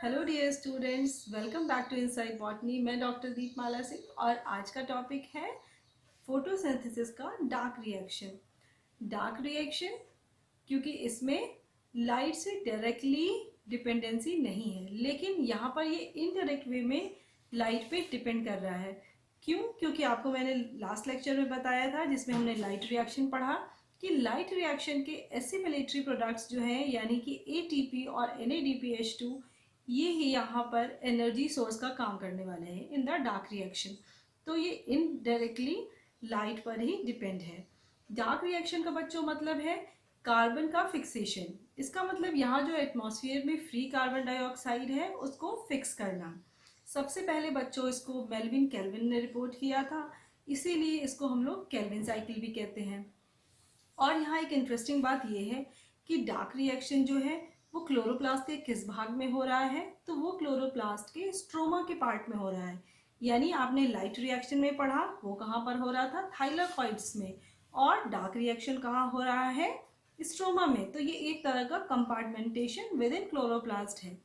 Hello dear students, welcome back to inside botany. मैं doctor Deepmala Singh और आज का टॉपिक है फोटोसिंथेसिस का डार्क रिएक्शन। डार्क रिएक्शन क्योंकि इसमें लाइट से डायरेक्टली डिपेंडेंसी नहीं है, लेकिन यहाँ पर ये इनडायरेक्ट वे में लाइट पे डिपेंड कर रहा है। क्यों? क्योंकि आपको मैंने लास्ट लेक्चर में बताया था, जिसमें हमने लाइट रिएक्शन पढ़ा, कि लाइट रिएक्शन के एसिमिलेटरी प्रोडक्ट्स जो हैं, यानी कि एटीपी और NADPH2, ये ही यहाँ पर एनर्जी सोर्स का काम करने वाले हैं इन द डार्क रिएक्शन। तो ये इनडायरेक्टली लाइट पर ही डिपेंड है। डार्क रिएक्शन का बच्चों मतलब है कार्बन का फिक्सेशन। इसका मतलब यहाँ जो एटमॉस्फेयर में फ्री कार्बन डाइऑक्साइड है उसको फिक्स करना। सबसे पहले बच्चों इसको मेल्विन केल्विन ने रिपोर्ट किया था, इसीलिए इसको हम लोग केल्विन साइकिल भी कहते हैं। और यहाँ एक इंटरेस्टिंग बात यह है कि डार्क रिएक्शन जो है वो क्लोरोप्लास्ट के किस भाग में हो रहा है, तो वो क्लोरोप्लास्ट के स्ट्रोमा के पार्ट में हो रहा है। यानी आपने लाइट रिएक्शन में पढ़ा वो कहाँ पर हो रहा था, थाइलाकॉइड्स में, और डार्क रिएक्शन कहाँ हो रहा है, स्ट्रोमा में। तो ये एक तरह का कंपार्टमेंटेशन विद इन क्लोरोप्लास्ट है,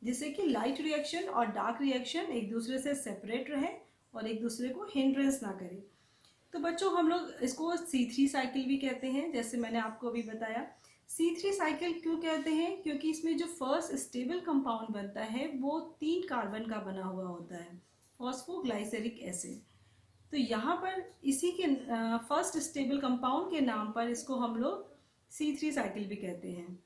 जिससे कि लाइट रिएक्शन और डार्क रिएक्शन एक दूसरे से सेपरेट रहे और एक दूसरे को हिंड्रेंस ना करे। तो बच्चों हम लोग इसको C3 साइकिल भी कहते हैं, जैसे मैंने आपको अभी बताया। C3 साइकिल क्यों कहते हैं? क्योंकि इसमें जो फर्स्ट स्टेबल कंपाउंड बनता है वो 3 कार्बन का बना हुआ होता है, फॉस्फोग्लाइसेरिक एसिड। तो यहाँ पर इसी के फर्स्ट स्टेबल कंपाउंड के नाम पर इसको हम लोग C3 साइकिल भी कहते हैं।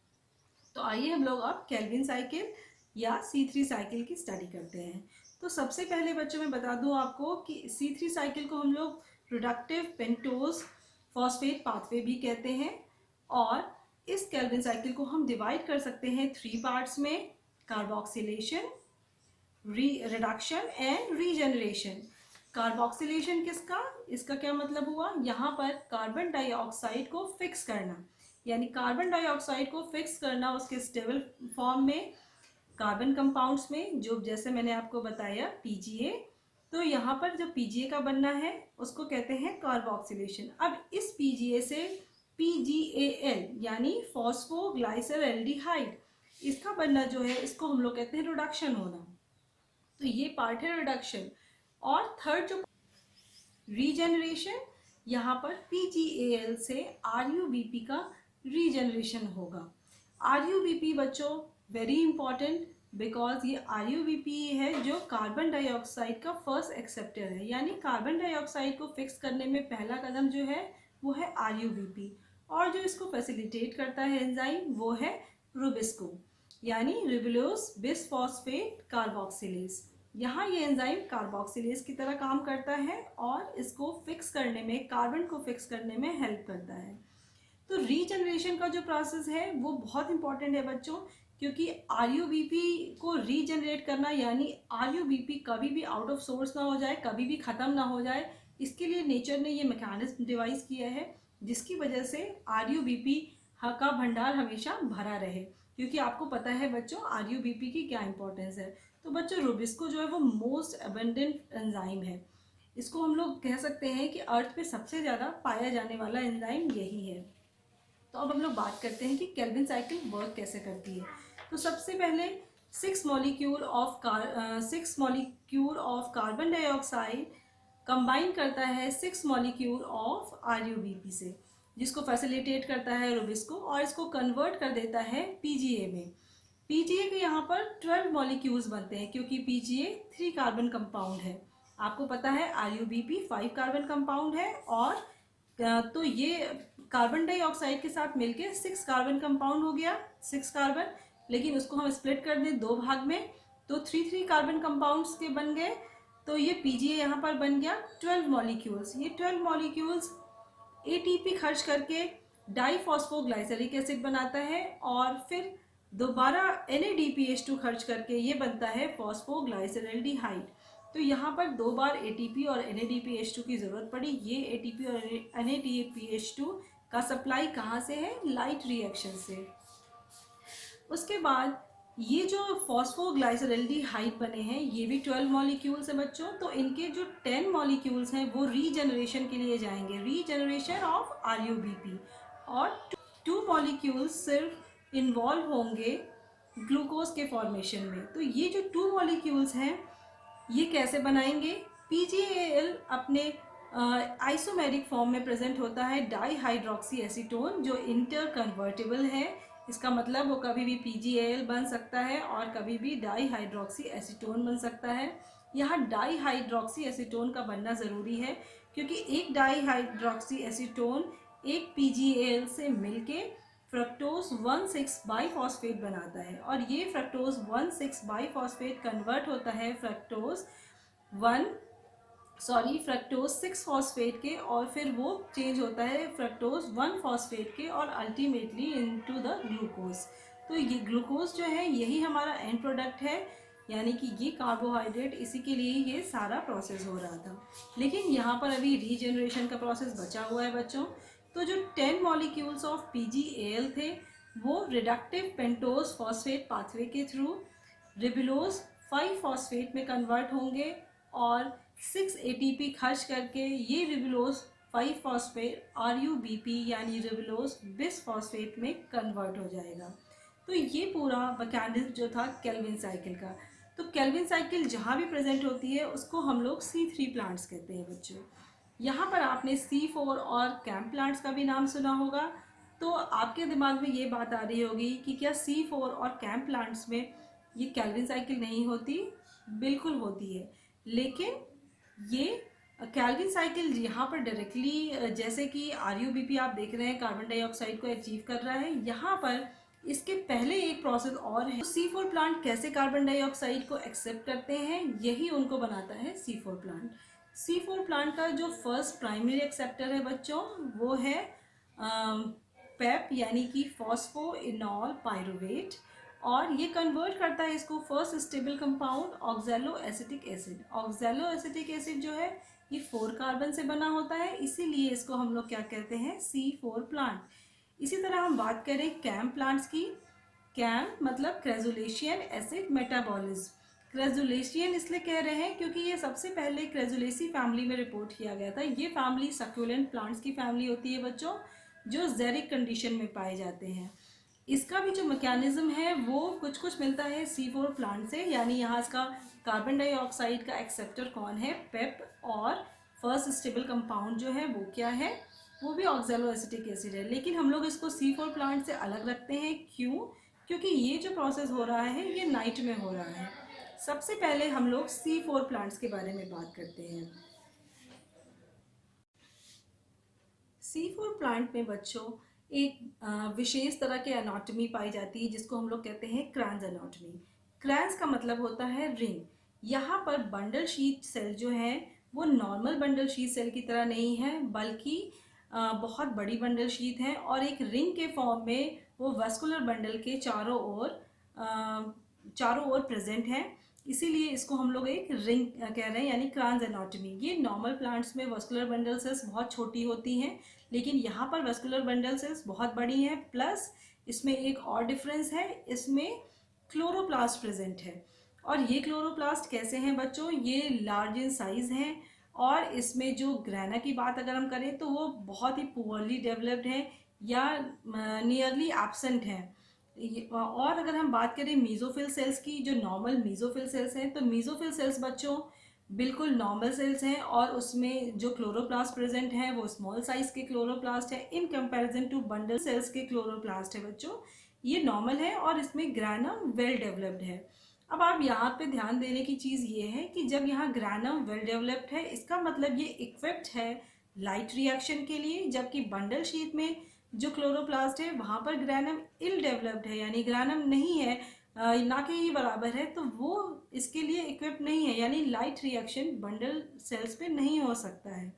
तो आइए हम लोग अब केल्विन साइकिल या C3 साइकिल की स्टडी करते हैं। तो सबसे पहले बच्चों मैं बता दूं आपको कि C3 साइकिल को हम लोग प्रोडक्टिव पेंटोज फॉस्फेट पाथवे भी कहते हैं। और इस केल्विन साइकिल को हम डिवाइड कर सकते हैं 3 पार्ट्स में: carboxylation, reduction and regeneration. Carboxylation किसका? इसका क्या मतलब हुआ? यहाँ पर कार्बन डाइऑक्साइड को फिक्स करना, यानी कार्बन डाइऑक्साइड को फिक्स करना उसके स्टेबल फॉर्म में कार्बन कंपाउंड्स में, जो जैसे मैंने आपको बताया PGA। तो यहाँ पर जो PGA का बनना है उसको कहते हैं कार्बोक्सिलेशन। अब इस PGA से PGAL यानी फॉस्फोग्लाइसरएल्डिहाइड, इसका बनना जो है इसको हम लोग कहते हैं रिडक्शन होना। तो ये पार्ट है रिडक्शन। और थर्ड जो रीजनरेशन, यहाँ पर PGAL से RUBP का रीजनरेशन होगा। RUBP बच्चों वेरी इंपॉर्टेंट, बिकॉज ये RUBP है जो कार्बन डाइऑक्साइड का फर्स्ट एक्सेप्टर है, यानी कार्बन डाइऑक्साइड को फिक्स करने में पहला कदम जो है वो है RUBP। और जो इसको फैसिलिटेट करता है एंजाइम वो है रुबिस्को, यानी रिबुलोस बिसफॉस्फेट कार्बोक्सिलेज। यहाँ ये एंजाइम कार्बोक्सिलेज की तरह काम करता है और इसको फिक्स करने में, कार्बन को फिक्स करने में हेल्प करता है। तो रीजनरेशन का जो प्रोसेस है वो बहुत इंपॉर्टेंट है बच्चों, क्योंकि RUBP को रीजनरेट करना, यानी RUBP कभी भी आउट ऑफ सोर्स ना हो जाए, कभी भी ख़त्म ना हो जाए, इसके लिए नेचर ने ये मैकेनिज्म डिवाइस किया है, जिसकी वजह से RUBP का भंडार हमेशा भरा रहे। क्योंकि आपको पता है बच्चों RUBP की क्या इंपॉर्टेंस है। तो बच्चों रुबिस्को जो है वो मोस्ट अबंडेंट एंजाइम है। इसको हम लोग कह सकते हैं कि अर्थ पे सबसे ज़्यादा पाया जाने वाला एंजाइम यही है। तो अब हम लोग बात करते हैं कि केल्विन साइकिल वर्क कैसे करती है। तो सबसे पहले 6 molecule of carbon dioxide combine करता है 6 मॉलिक्यूल ऑफ RUBP से, जिसको फैसिलिटेट करता है रुबिस्को, और इसको कन्वर्ट कर देता है PGA में। PGA के यहाँ पर 12 मॉलिक्यूल्स बनते हैं, क्योंकि PGA 3 कार्बन कंपाउंड है। आपको पता है RUBP 5 कार्बन कंपाउंड है, और तो ये कार्बन डाइऑक्साइड के साथ मिलके 6 कार्बन कंपाउंड हो गया, 6 कार्बन। लेकिन उसको हम स्प्लिट कर दें 2 भाग में, तो 3 कार्बन कंपाउंड्स के बन गए। तो ये PGA यहाँ पर बन गया 12 मॉलिक्यूल्स। ये 12 मॉलिक्यूल्स ATP खर्च करके डाइफॉस्फोग्लाइसरिक एसिड बनाता है, और फिर दोबारा NADPH2 खर्च करके ये बनता है फॉस्फोग्लाइसरएल्डिहाइड। तो यहाँ पर 2 बार ATP और NADPH2 की ज़रूरत पड़ी। ये ATP और NADPH2 का सप्लाई कहाँ से है? लाइट रिएक्शन से। उसके बाद ये जो फॉस्फोग्लाइसरएल्डिहाइड बने हैं ये भी 12 मॉलिक्यूल्स हैं बच्चों। तो इनके जो 10 मॉलिक्यूल्स हैं वो रीजनरेशन के लिए जाएंगे, रीजनरेशन ऑफ RUBP। और 2 मॉलिक्यूल्स सिर्फ इन्वॉल्व होंगे ग्लूकोज के फॉर्मेशन में। तो ये जो 2 मॉलिक्यूल्स हैं ये कैसे बनाएंगे? PGAL अपने आइसोमेरिक फॉर्म में प्रेजेंट होता है डाईहाइड्रोक्सी एसीटोन, जो इंटर कन्वर्टेबल है। इसका मतलब वो कभी भी PGAL बन सकता है और कभी भी डाईहाइड्रोक्सी एसीटोन बन सकता है। यहाँ डाईहाइड्रोक्सी एसीटोन का बनना ज़रूरी है क्योंकि एक डाईहाइड्रोक्सी एसीटोन एक PGAL से मिलके फ्रक्टोज 1,6 बाईफॉस्फेट बनाता है और ये फ्रक्टोज 1,6 बाईफॉस्फेट कन्वर्ट होता है फ्रक्टोज 6 फॉस्फेट के, और फिर वो चेंज होता है फ्रक्टोज 1 फॉस्फेट के और अल्टीमेटली इनटू द ग्लूकोज। तो ये ग्लूकोज जो है यही हमारा एंड प्रोडक्ट है, यानी कि ये कार्बोहाइड्रेट, इसी के लिए ये सारा प्रोसेस हो रहा था। लेकिन यहाँ पर अभी रीजनरेशन का प्रोसेस बचा हुआ है बच्चों। तो जो 10 मॉलिक्यूल्स ऑफ PGAL थे वो रिडक्टिव पेंटोज फॉस्फेट पाथवे के थ्रू रिबुलोज 5 फॉस्फेट में कन्वर्ट होंगे और 6 ATP खर्च करके ये रिबुलोज 5 फॉस्फेट RUBP यानी रिबुलोज बिस फॉस्फेट में कन्वर्ट हो जाएगा। तो ये पूरा मैकेनिज्म जो था केल्विन साइकिल का। तो केल्विन साइकिल जहाँ भी प्रेजेंट होती है उसको हम लोग C3 प्लांट्स कहते हैं बच्चों। यहाँ पर आपने C4 और कैम्प प्लांट्स का भी नाम सुना होगा। तो आपके दिमाग में ये बात आ रही होगी कि क्या C4 और कैम्प प्लांट्स में ये केल्विन साइकिल नहीं होती? बिल्कुल होती है, लेकिन ये केल्विन साइकिल यहाँ पर डायरेक्टली, जैसे कि RUBP आप देख रहे हैं कार्बन डाइऑक्साइड को अचीव कर रहा है, यहाँ पर इसके पहले एक प्रोसेस और है। तो C4 प्लांट कैसे कार्बन डाइऑक्साइड को एक्सेप्ट करते हैं, यही उनको बनाता है C4 प्लांट। C4 प्लांट का जो फर्स्ट प्राइमरी एक्सेप्टर है बच्चों वो है PEP यानी कि फॉस्फोइनॉल पायरुवेट, और ये कन्वर्ट करता है इसको first stable compound oxalo acetic acid. Oxalo acetic acid जो है ये 4 कार्बन से बना होता है, इसीलिए इसको हम लोग क्या कहते हैं? C4 plant. इसी तरह हम बात करें कैम्प प्लांट्स की। कैम्प मतलब क्रेजुलेशियन एसिड मेटाबॉलिज्म। क्रेजुलेशियन इसलिए कह रहे हैं क्योंकि ये सबसे पहले क्रेजुलेसी फैमिली में रिपोर्ट किया गया था। ये फैमिली सक्यूलेंट प्लांट्स की फैमिली होती है बच्चों, जो जेरिक कंडीशन में पाए जाते हैं। इसका भी जो मैकेनिज्म है वो कुछ कुछ मिलता है C4 प्लांट से, यानी यहाँ इसका कार्बन डाइऑक्साइड का एक्सेप्टर कौन है? पेप, और फर्स्ट स्टेबल कंपाउंड जो है वो क्या है? वो भी ऑक्सैलो एसिटिक एसिड है। लेकिन हम लोग इसको C4 प्लांट से अलग रखते हैं। क्यों? क्योंकि ये जो प्रोसेस हो रहा है ये नाइट में हो रहा है। सबसे पहले हम लोग C4 प्लांट्स के बारे में बात करते हैं। C4 प्लांट में बच्चों एक विशेष तरह की एनाटॉमी पाई जाती है जिसको हम लोग कहते हैं क्रैंस एनाटॉमी। क्रैंस का मतलब होता है रिंग। यहाँ पर बंडल शीथ सेल जो है वो नॉर्मल बंडल शीथ सेल की तरह नहीं है, बल्कि बहुत बड़ी बंडल शीथ है और एक रिंग के फॉर्म में वो वैस्कुलर बंडल के चारों ओर प्रेजेंट है। इसीलिए इसको हम लोग एक रिंग कह रहे हैं, यानी क्रैंस एनाटॉमी। ये नॉर्मल प्लांट्स में वैस्कुलर बंडल सेल्स बहुत छोटी होती हैं, लेकिन यहाँ पर वैस्कुलर बंडल सेल्स बहुत बड़ी हैं। प्लस इसमें एक और डिफरेंस है, इसमें क्लोरोप्लास्ट प्रेजेंट है। और ये क्लोरोप्लास्ट कैसे हैं बच्चों? ये लार्ज इन साइज हैं, और इसमें जो ग्रैना की बात अगर हम करें तो वो बहुत ही पुअरली डेवलप्ड है या नियरली एब्सेंट है। और अगर हम बात करें मीजोफिल सेल्स की, जो नॉर्मल मीजोफिल सेल्स हैं, तो मीजोफिल सेल्स बच्चों बिल्कुल नॉर्मल सेल्स हैं और उसमें जो क्लोरोप्लास्ट प्रेजेंट है वो स्मॉल साइज के क्लोरोप्लास्ट है in comparison to bundle cells के क्लोरोप्लास्ट है बच्चों। ये नॉर्मल है और इसमें ग्रैनम वेल डेवलप्ड है। अब आप यहाँ पे ध्यान देने की चीज़ ये है कि जब यहाँ ग्रैनम वेल डेवलप्ड है इसका मतलब ये इक्विप्ड है लाइट रिएक्शन के लिए, जबकि बंडल शीट में जो क्लोरोप्लास्ट है वहाँ पर ग्रैनम इल डेवलप्ड है, यानी ग्रैनम नहीं है, ना कि ही बराबर है, तो वो इसके लिए इक्विप नहीं है, यानी लाइट रिएक्शन बंडल सेल्स पे नहीं हो सकता है।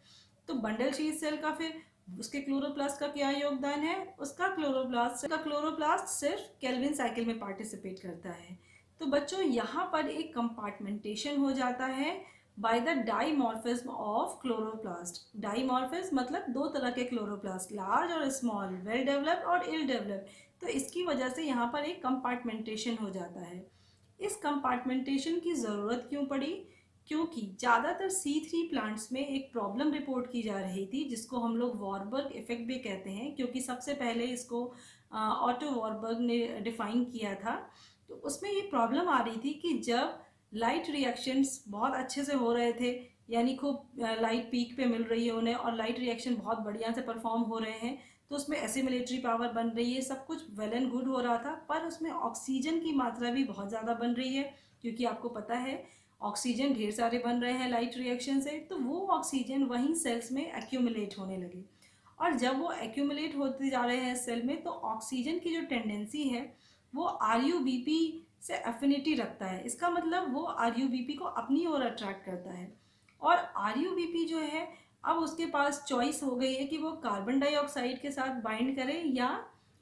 तो बंडल शीट सेल का फिर उसके क्लोरोप्लास्ट का क्या योगदान है? उसका क्लोरोप्लास्ट सिर्फ केल्विन साइकिल में पार्टिसिपेट करता है। तो बच्चों यहाँ पर एक कंपार्टमेंटेशन हो जाता है by the dimorphism of chloroplast. Dimorphism मतलब 2 तरह के क्लोरोप्लास्ट, लार्ज और स्मॉल, वेल डेवलप्ड और इल डेवलप्ड। तो इसकी वजह से यहाँ पर एक कंपार्टमेंटेशन हो जाता है। इस कंपार्टमेंटेशन की ज़रूरत क्यों पड़ी? क्योंकि ज़्यादातर C3 प्लांट्स में एक प्रॉब्लम रिपोर्ट की जा रही थी जिसको हम लोग वॉरबर्ग इफेक्ट भी कहते हैं, क्योंकि सबसे पहले इसको ऑटो वॉरबर्ग ने डिफाइन किया था। तो उसमें ये प्रॉब्लम आ रही थी कि जब लाइट रिएक्शंस बहुत अच्छे से हो रहे थे, यानी खूब लाइट पीक पे मिल रही है उन्हें और लाइट रिएक्शन बहुत बढ़िया से परफॉर्म हो रहे हैं, तो उसमें एसिमिलेटरी पावर बन रही है, सब कुछ वेल एंड गुड हो रहा था, पर उसमें ऑक्सीजन की मात्रा भी बहुत ज़्यादा बन रही है, क्योंकि आपको पता है ऑक्सीजन ढेर सारे बन रहे हैं लाइट रिएक्शन से, तो वो ऑक्सीजन वहीं सेल्स में एक्यूमुलेट होने लगे। और जब वो एक्यूमुलेट होते जा रहे हैं सेल में, तो ऑक्सीजन की जो टेंडेंसी है वो आरयूबीपी से एफिनिटी रखता है। इसका मतलब वो आरयूबीपी को अपनी ओर अट्रैक्ट करता है। और आरयूबीपी जो है, अब उसके पास चॉइस हो गई है कि वो कार्बन डाइऑक्साइड के साथ बाइंड करे या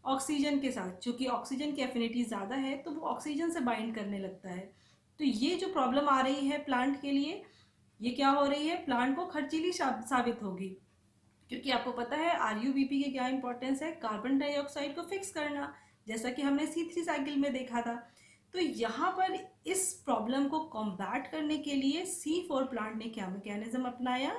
ऑक्सीजन के साथ। चूंकि ऑक्सीजन की एफिनिटी ज़्यादा है तो वो ऑक्सीजन से बाइंड करने लगता है। तो ये जो प्रॉब्लम आ रही है प्लांट के लिए, ये क्या हो रही है, प्लांट को खर्चीली साबित होगी। क्योंकि आपको पता है आरयूबीपी की क्या इंपॉर्टेंस है, कार्बन डाइऑक्साइड को फिक्स करना, जैसा कि हमने C3 साइकिल में देखा था। तो यहाँ पर इस प्रॉब्लम को कॉम्बैट करने के लिए C4 प्लांट ने क्या मैकेनिज्म अपनाया,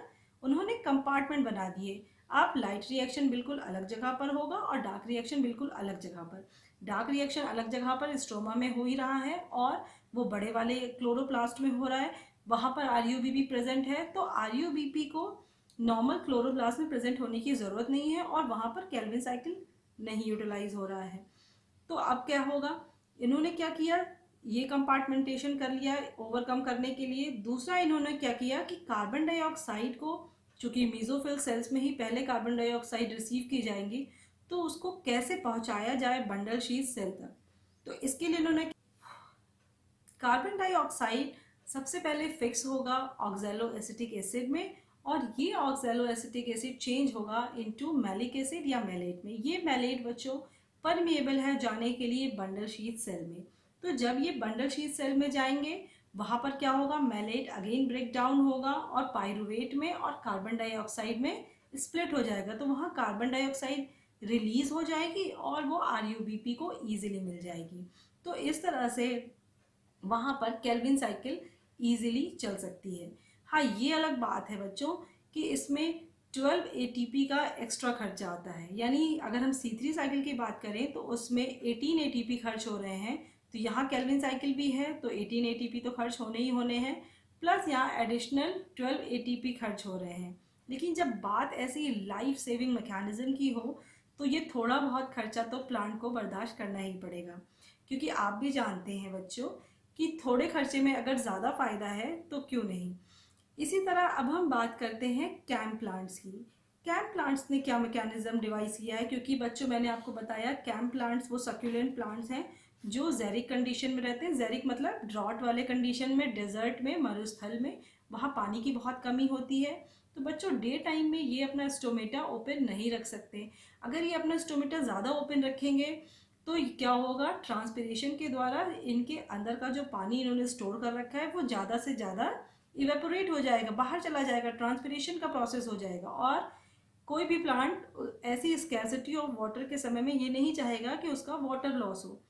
उन्होंने कंपार्टमेंट बना दिए। आप लाइट रिएक्शन बिल्कुल अलग जगह पर होगा और डार्क रिएक्शन बिल्कुल अलग जगह पर। डार्क रिएक्शन अलग जगह पर स्ट्रोमा में हो ही रहा है और वो बड़े वाले क्लोरोप्लास्ट में हो रहा है, वहां पर आरयूबीपी प्रेजेंट है। तो आरयूबीपी को नॉर्मल क्लोरोप्लास्ट में प्रेजेंट होने की ज़रूरत नहीं है और वहाँ पर केल्विन साइकिल नहीं यूटिलाइज हो रहा है। तो अब क्या होगा, इन्होंने क्या किया, ये कंपार्टमेंटेशन कर लिया ओवरकम करने के लिए। दूसरा इन्होंने क्या किया कि कार्बन डाइऑक्साइड को, चूंकि मीजोफिल सेल्स में ही पहले कार्बन डाइऑक्साइड रिसीव की जाएंगी, तो उसको कैसे पहुंचाया जाए बंडल शीथ सेल तक। तो इसके लिए इन्होंने कार्बन डाइऑक्साइड सबसे पहले फिक्स होगा ऑक्सैलो एसिटिक एसिड में, और ये ऑक्सैलो एसिटिक एसिड चेंज होगा इनटू मैलिक एसिड या मैलेट में। ये मैलेट बच्चों परमिएबल है जाने के लिए बंडल शीथ सेल में। तो जब ये बंडल शीथ सेल में जाएंगे, वहां पर क्या होगा, मैलेट अगेन ब्रेक डाउन होगा और पायरुवेट में और कार्बन डाइऑक्साइड में स्प्लिट हो जाएगा। तो वहाँ कार्बन डाइऑक्साइड रिलीज हो जाएगी और वो आरयूबीपी को ईजिली मिल जाएगी। तो इस तरह से वहां पर केल्विन साइकिल इजीली चल सकती है। हाँ, ये अलग बात है बच्चों कि इसमें 12 एटीपी का एक्स्ट्रा खर्चा आता है। यानी अगर हम C3 साइकिल की बात करें तो उसमें 18 एटीपी खर्च हो रहे हैं, तो यहाँ केल्विन साइकिल भी है तो 18 एटीपी तो खर्च होने ही होने हैं, प्लस यहाँ एडिशनल 12 एटीपी खर्च हो रहे हैं। लेकिन जब बात ऐसी लाइफ सेविंग मैकेनिज्म की हो, तो ये थोड़ा बहुत खर्चा तो प्लांट को बर्दाश्त करना ही पड़ेगा। क्योंकि आप भी जानते हैं बच्चों कि थोड़े खर्चे में अगर ज़्यादा फायदा है तो क्यों नहीं। इसी तरह अब हम बात करते हैं कैम प्लांट्स की। कैम प्लांट्स ने क्या मैकेनिज्म डिवाइस किया है, क्योंकि बच्चों मैंने आपको बताया कैम प्लांट्स वो सक्यूलेंट प्लांट्स हैं जो जेरिक कंडीशन में रहते हैं। जेरिक मतलब ड्रॉट वाले कंडीशन में, डेजर्ट में, मरुस्थल में, वहाँ पानी की बहुत कमी होती है। तो बच्चों डे टाइम में ये अपना स्टोमेटा ओपन नहीं रख सकते। अगर ये अपना स्टोमेटा ज़्यादा ओपन रखेंगे तो क्या होगा, ट्रांसपिरेशन के द्वारा इनके अंदर का जो पानी इन्होंने स्टोर कर रखा है वो ज़्यादा से ज़्यादा इवेपोरेट हो जाएगा, बाहर चला जाएगा, ट्रांसपिरेशन का प्रोसेस हो जाएगा। और कोई भी प्लांट ऐसी स्कैर्सिटी ऑफ वाटर के समय में ये नहीं चाहेगा कि उसका वाटर लॉस हो।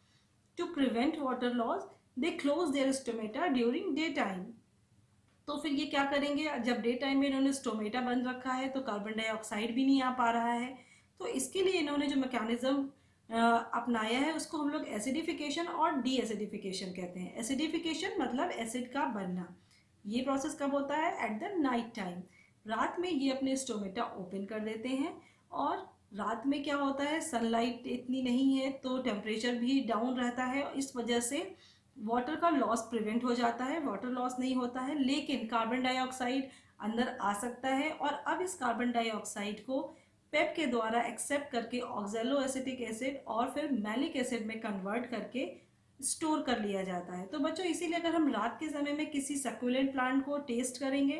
To prevent water loss they close their stomata during day time. तो फिर ये क्या करेंगे, जब डे टाइम में इन्होंने स्टोमेटा बंद रखा है तो कार्बन डाइऑक्साइड भी नहीं आ पा रहा है। तो इसके लिए इन्होंने जो मैकेनिज्म अपनाया है उसको हम लोग एसिडिफिकेशन और डी एसिडिफिकेशन कहते हैं। एसिडिफिकेशन मतलब एसिड का बनना। ये प्रोसेस कब होता है, एट द नाइट टाइम। रात में ये अपने स्टोमेटा ओपन कर देते हैं और रात में क्या होता है, सनलाइट इतनी नहीं है तो टेम्परेचर भी डाउन रहता है, इस वजह से वाटर का लॉस प्रिवेंट हो जाता है, वाटर लॉस नहीं होता है, लेकिन कार्बन डाइऑक्साइड अंदर आ सकता है। और अब इस कार्बन डाइऑक्साइड को पेप के द्वारा एक्सेप्ट करके ऑक्सैलो एसिटिक एसिड और फिर मैलिक एसिड में कन्वर्ट करके स्टोर कर लिया जाता है। तो बच्चों इसीलिए अगर हम रात के समय में किसी सक्यूलेंट प्लांट को टेस्ट करेंगे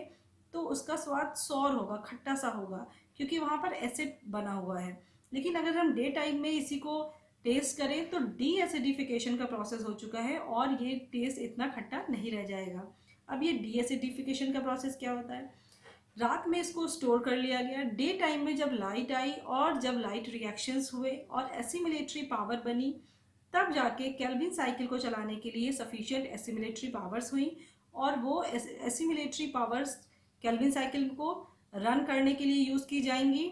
तो उसका स्वाद सौर होगा, खट्टा सा होगा, क्योंकि वहाँ पर एसिड बना हुआ है। लेकिन अगर हम डे टाइम में इसी को टेस्ट करें तो डी एसिडिफिकेशन का प्रोसेस हो चुका है और ये टेस्ट इतना खट्टा नहीं रह जाएगा। अब ये डी एसिडिफिकेशन का प्रोसेस क्या होता है, रात में इसको स्टोर कर लिया गया, डे टाइम में जब लाइट आई और जब लाइट रिएक्शंस हुए और एसिमिलेटरी पावर बनी, तब जाके केल्विन साइकिल को चलाने के लिए सफिशिएंट एसिमिलेटरी पावर्स हुई। और वो एसिमिलेटरी पावर्स केल्विन साइकिल को रन करने के लिए यूज़ की जाएंगी।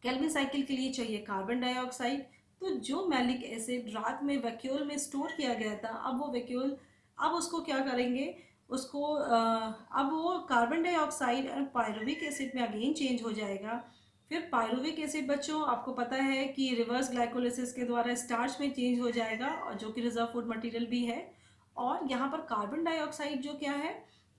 केल्विन साइकिल के लिए चाहिए कार्बन डाइऑक्साइड, तो जो मैलिक एसिड रात में वैक्यूल में स्टोर किया गया था, अब वो वैक्यूल, अब उसको क्या करेंगे, उसको अब वो कार्बन डाइऑक्साइड और पायरुविक एसिड में अगेन चेंज हो जाएगा। फिर पायरुविक एसिड बच्चों आपको पता है कि रिवर्स ग्लाइकोलिसिस के द्वारा स्टार्च में चेंज हो जाएगा, और जो कि रिजर्व फूड मटेरियल भी है। और यहाँ पर कार्बन डाइऑक्साइड जो क्या है,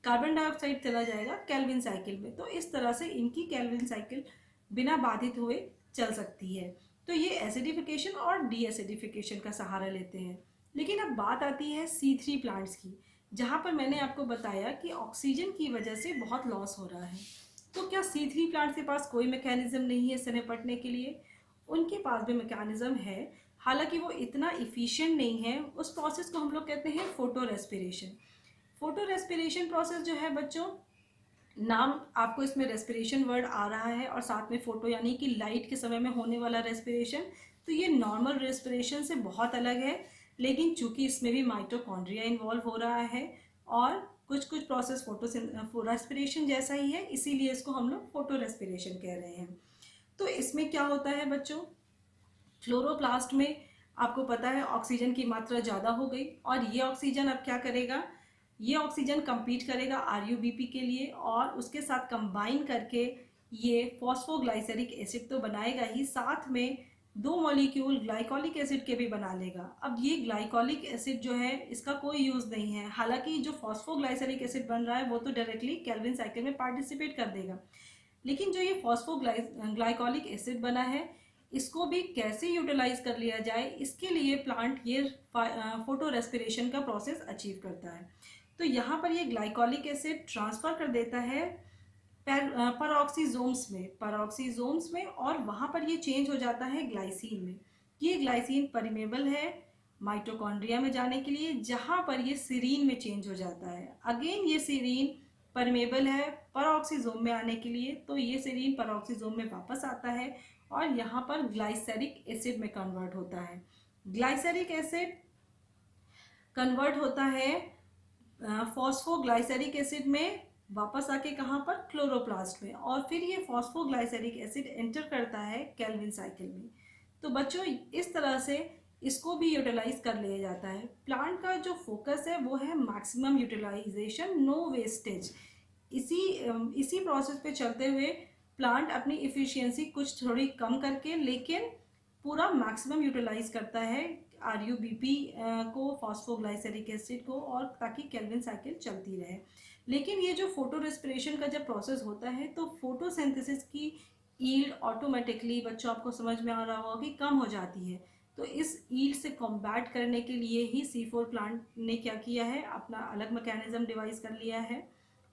कार्बन डाइऑक्साइड चला जाएगा केल्विन साइकिल में। तो इस तरह से इनकी केल्विन साइकिल बिना बाधित हुए चल सकती है। तो ये एसिडिफिकेशन और डी एसिडिफिकेशन का सहारा लेते हैं। लेकिन अब बात आती है C3 प्लांट्स की, जहाँ पर मैंने आपको बताया कि ऑक्सीजन की वजह से बहुत लॉस हो रहा है। तो क्या C3 प्लांट्स के पास कोई मैकेनिज्म नहीं है इससे निपटने के लिए? उनके पास भी मैकेनिज्म है, हालांकि वो इतना इफिशिएंट नहीं है। उस प्रोसेस को हम लोग कहते हैं photo respiration. Photo respiration process जो है बच्चों, नाम आपको इसमें रेस्पिरेशन वर्ड आ रहा है और साथ में फोटो यानी कि लाइट के समय में होने वाला रेस्पिरेशन। तो ये नॉर्मल रेस्पिरेशन से बहुत अलग है, लेकिन चूंकि इसमें भी माइटोकॉन्ड्रिया इन्वॉल्व हो रहा है और कुछ कुछ प्रोसेस फोटो रेस्पिरेशन जैसा ही है, इसीलिए इसको हम लोग फोटो रेस्पिरेशन कह रहे हैं। तो इसमें क्या होता है बच्चों, क्लोरोप्लास्ट में आपको पता है ऑक्सीजन की मात्रा ज़्यादा हो गई, और ये ऑक्सीजन अब क्या करेगा, ये ऑक्सीजन कम्पीट करेगा RUBP के लिए, और उसके साथ कंबाइन करके ये फॉस्फोग्लाइसेरिक एसिड तो बनाएगा ही, साथ में 2 मॉलिक्यूल ग्लाइकोलिक एसिड के भी बना लेगा। अब ये ग्लाइकोलिक एसिड जो है इसका कोई यूज़ नहीं है, हालांकि जो फॉस्फोग्लाइसेरिक एसिड बन रहा है वो तो डायरेक्टली केल्विन साइकिल में पार्टिसिपेट कर देगा, लेकिन जो ये फॉस्फोग्लाइकोलिक एसिड बना है इसको भी कैसे यूटिलाइज कर लिया जाए, इसके लिए प्लांट ये फोटो रेस्पिरेशन का प्रोसेस अचीव करता है। तो यहाँ पर ये ग्लाइकोलिक एसिड ट्रांसफर कर देता है पराऑक्सीजोम्स में, और वहाँ पर ये चेंज हो जाता है ग्लाइसिन में। ये ग्लाइसिन परिमेबल है माइटोकॉन्ड्रिया में जाने के लिए, जहाँ पर ये सीरीन में चेंज हो जाता है। अगेन ये सीरीन परमेबल है पराऑक्सीजोम में आने के लिए, तो ये सीरीन पराऑक्सीजोम में वापस आता है और यहाँ पर ग्लाइसेरिक एसिड में कन्वर्ट होता है। ग्लाइसेरिक एसिड कन्वर्ट होता है फॉस्फोग्लाइसेरिक एसिड में, वापस आके कहाँ पर, क्लोरोप्लास्ट में, और फिर ये फॉस्फोग्लाइसेरिक एसिड एंटर करता है केल्विन साइकिल में। तो बच्चों इस तरह से इसको भी यूटिलाइज कर लिया जाता है। प्लांट का जो फोकस है वो है मैक्सिमम यूटिलाइजेशन, नो वेस्टेज। इसी प्रोसेस पे चलते हुए प्लांट अपनी इफिशियंसी कुछ थोड़ी कम करके, लेकिन पूरा मैक्सिमम यूटिलाइज करता है RUBP को, फॉस्फोग्लाइसेरिक एसिड को, और ताकि केल्विन साइकिल चलती रहे। लेकिन ये जो फोटो रेस्पिरेशन का जब प्रोसेस होता है तो फोटोसिंथेसिस की ईल्ड ऑटोमेटिकली, बच्चों आपको समझ में आ रहा होगा कि कम हो जाती है। तो इस ईल्ड से कॉम्बैट करने के लिए ही C4 प्लांट ने क्या किया है, अपना अलग मैकेनिज्म डिवाइस कर लिया है।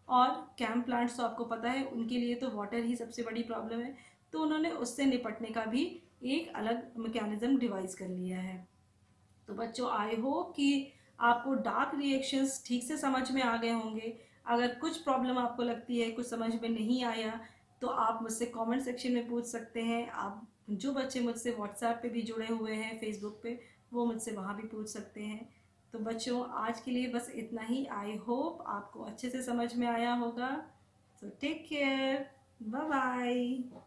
और कैम प्लांट्स तो आपको पता है उनके लिए तो वाटर ही सबसे बड़ी प्रॉब्लम है, तो उन्होंने उससे निपटने का भी एक अलग मैकेनिज्म डिवाइस कर लिया है। तो बच्चों आई होप कि आपको डार्क रिएक्शंस ठीक से समझ में आ गए होंगे। अगर कुछ प्रॉब्लम आपको लगती है, कुछ समझ में नहीं आया, तो आप मुझसे कमेंट सेक्शन में पूछ सकते हैं। आप जो बच्चे मुझसे व्हाट्सएप पे भी जुड़े हुए हैं, फेसबुक पे, वो मुझसे वहाँ भी पूछ सकते हैं। तो बच्चों आज के लिए बस इतना ही। आई होप आपको अच्छे से समझ में आया होगा। So take care, bye bye.